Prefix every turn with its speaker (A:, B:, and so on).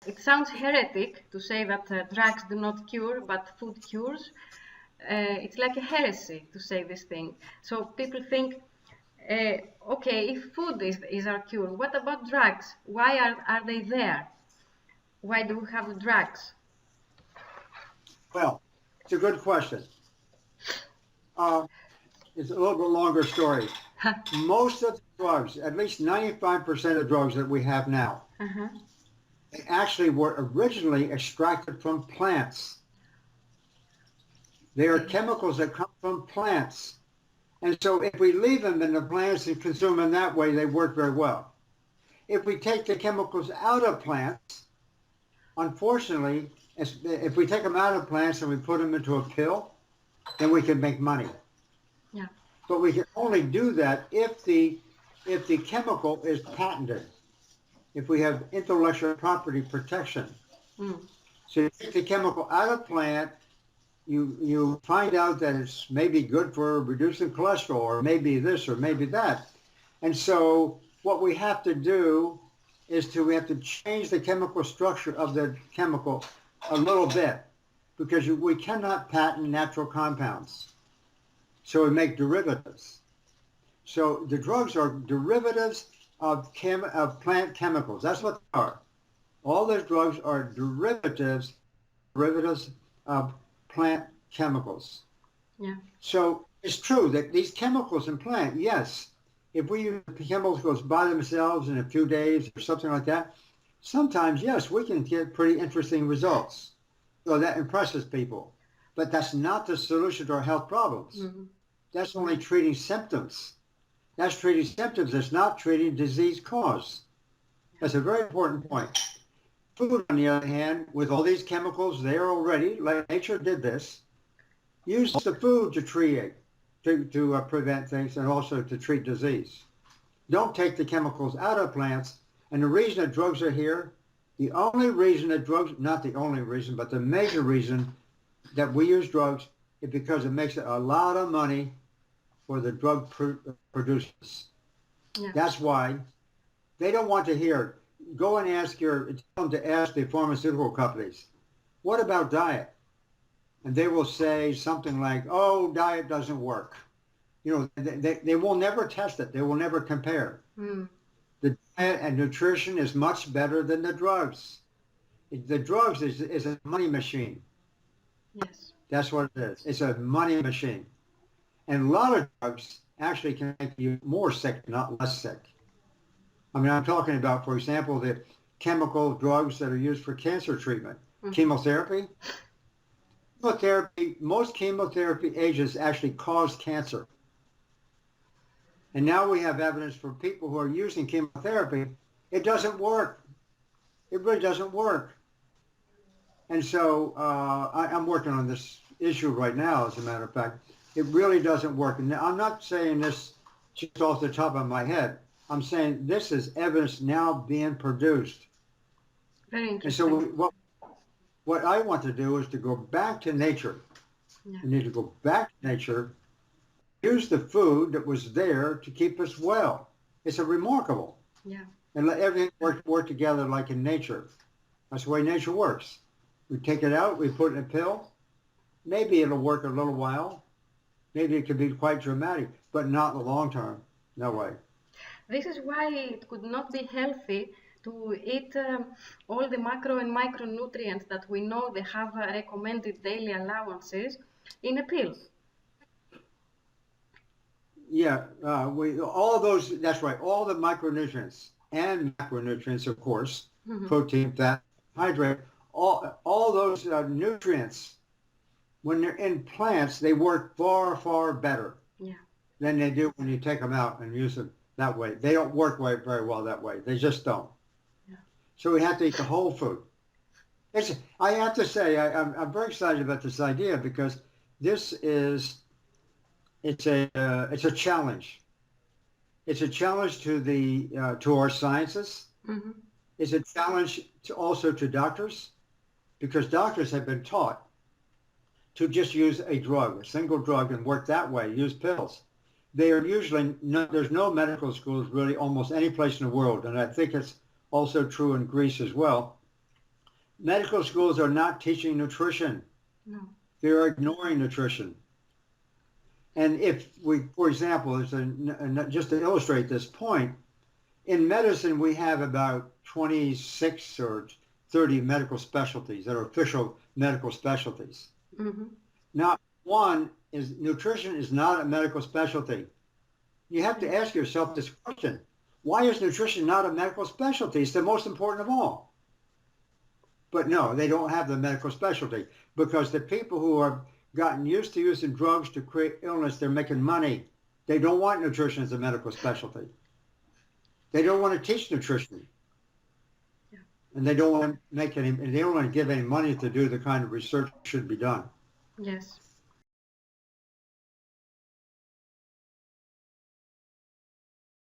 A: It sounds heretic to say that drugs do not cure, but food cures. It's like a heresy to say this thing. So people think, okay, if food is our cure, what about drugs? Why are they there? Why do we have drugs?
B: Well, it's a good question. Uh, it's a little bit longer story. Most of the drugs, at least 95% of drugs that we have now,
A: Uh-huh.
B: they actually were originally extracted from plants. They are chemicals that come from plants. And so if we leave them in the plants and consume them that way, they work very well. If we take the chemicals out of plants, unfortunately, if we take them out of plants and we put them into a pill, then we can make money.
A: Yeah.
B: But we can only do that if the chemical is patented, if we have intellectual property protection.
A: Mm.
B: So you take the chemical out of plant, you find out that it's maybe good for reducing cholesterol, or maybe this, or maybe that. And so what we have to do is we have to change the chemical structure of the chemical a little bit, because we cannot patent natural compounds. So we make derivatives. So the drugs are derivatives of plant chemicals. That's what they are. All those drugs are derivatives of plant chemicals.
A: Yeah.
B: So it's true that these chemicals in plant, yes, if we use chemicals by themselves in a few days or something like that, sometimes, yes, we can get pretty interesting results. So that impresses people. But that's not the solution to our health problems.
A: Mm-hmm.
B: That's only treating symptoms. That's treating symptoms. That's not treating disease cause. That's a very important point. Food, on the other hand, with all these chemicals there already, like nature did this, use the food to prevent things and also to treat disease. Don't take the chemicals out of plants. And the reason that drugs are here, the only reason that drugs, not the only reason, but the major reason that we use drugs is because it makes a lot of money for the drug producers.
A: Yeah.
B: That's why they don't want to hear. Go and tell them to ask the pharmaceutical companies, what about diet? And they will say something like, oh, diet doesn't work. You know, they will never test it. They will never compare.
A: Mm.
B: The diet and nutrition is much better than the drugs. The drugs is a money machine.
A: Yes.
B: That's what it is. It's a money machine. And a lot of drugs actually can make you more sick, not less sick. I mean, I'm talking about, for example, the chemical drugs that are used for cancer treatment. Mm-hmm. Chemotherapy. Most chemotherapy agents actually cause cancer. And now we have evidence for people who are using chemotherapy, it doesn't work. It really doesn't work. And so I'm working on this issue right now, as a matter of fact. It really doesn't work. And I'm not saying this just off the top of my head. I'm saying this is evidence now being produced.
A: Very interesting.
B: And so what I want to do is to go back to nature. Yeah. We need to go back to nature, use the food that was there to keep us well. It's a remarkable.
A: Yeah.
B: And let everything work together like in nature. That's the way nature works. We take it out, we put it in a pill. Maybe it'll work a little while. Maybe it could be quite dramatic, but not in the long term. No way.
A: This is why it could not be healthy to eat all the macro and micronutrients that we know they have recommended daily allowances in a pill.
B: Yeah, all of those, that's right, all the micronutrients and macronutrients, of course, mm-hmm. Protein, fat, hydrate, all those nutrients, when they're in plants, they work far, far better than they do when you take them out and use them that way. They don't work very well that way. They just don't. Yeah. So we have to eat the whole food. I have to say, I'm very excited about this idea because this is, it's a challenge. It's a challenge to our sciences. Mm-hmm. It's a challenge also to doctors, because doctors have been taught to just use a drug, a single drug, and work that way, use pills. They are usually, there's no medical schools really almost any place in the world, and I think it's also true in Greece as well. medical schools are not teaching nutrition.
A: No.
B: They're ignoring nutrition. And if we, for example, just to illustrate this point, in medicine, we have about 26 or 30 medical specialties that are official medical specialties.
A: Mm-hmm.
B: Now, one is nutrition is not a medical specialty. You have to ask yourself this question. Why is nutrition not a medical specialty? It's the most important of all. But no, they don't have the medical specialty because the people who have gotten used to using drugs to create illness, they're making money. They don't want nutrition as a medical specialty. They don't want to teach nutrition.
A: Yeah.
B: And they don't want to give any money to do the kind of research that should be done.
A: Yes.